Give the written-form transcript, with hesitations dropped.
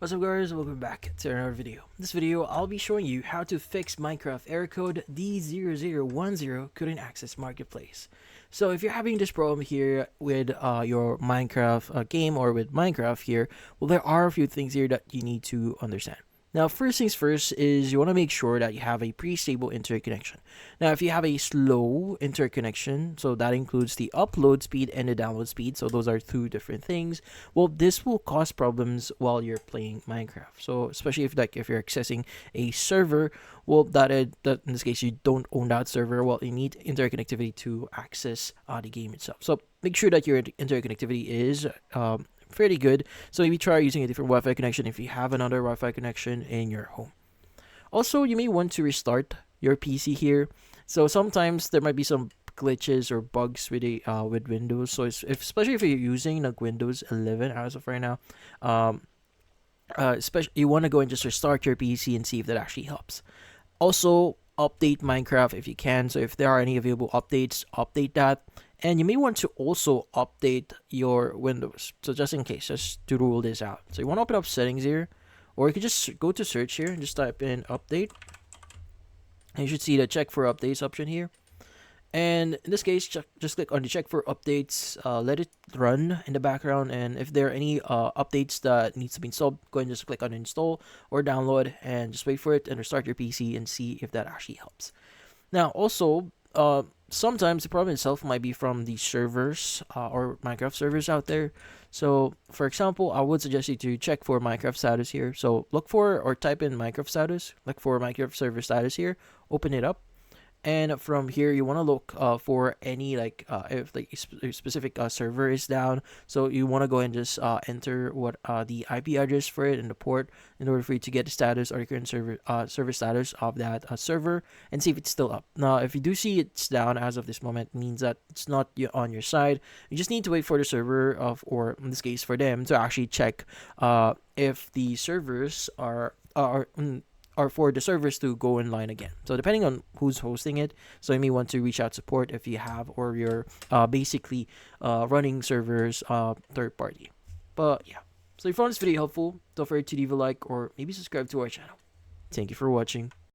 What's up guys, welcome back to another video. In this video, I'll be showing you how to fix Minecraft error code D-0010 couldn't access marketplace. So if you're having this problem here with your Minecraft game or with Minecraft here, well there are a few things here that you need to understand. Now, first things first is you want to make sure that you have a pretty stable interconnection. Now, if you have a slow interconnection, so that includes the upload speed and the download speed, so those are two different things, well, this will cause problems while you're playing Minecraft. So, especially if you're accessing a server, well, that in this case you don't own that server, well, you need interconnectivity to access the game itself. So, make sure that your interconnectivity is fairly good. So maybe try using a different Wi-Fi connection if you have another Wi-Fi connection in your home. Also, you may want to restart your PC here. So sometimes there might be some glitches or bugs with Windows. So especially if you're using like Windows 11 as of right now, especially you want to go and just restart your PC and see if that actually helps. Also, update Minecraft if you can. So if there are any available updates, update that. And you may want to also update your Windows. So just in case, just to rule this out. So you want to open up settings here, or you could just go to search here and just type in update. And you should see the check for updates option here. And in this case, just click on the check for updates, let it run in the background, and if there are any updates that needs to be installed, go ahead and just click on install or download and just wait for it and restart your PC and see if that actually helps. Now, also, sometimes the problem itself might be from the servers or Minecraft servers out there. So, for example, I would suggest you to check for Minecraft status here. So, look for or type in Minecraft status, look for Minecraft server status here, open it up. And from here, you want to look for any if like specific server is down. So you want to go and just enter what the IP address for it and the port in order for you to get the status or the current server status of that server and see if it's still up. Now, if you do see it's down as of this moment, it means that it's not on your side. You just need to wait for the server or in this case for them to actually check if the servers are or for the servers to go online again. So depending on who's hosting it, so you may want to reach out support if you have, or you're basically running servers third party. But yeah, so if you found this video helpful, don't forget to leave a like or maybe subscribe to our channel. Thank you for watching.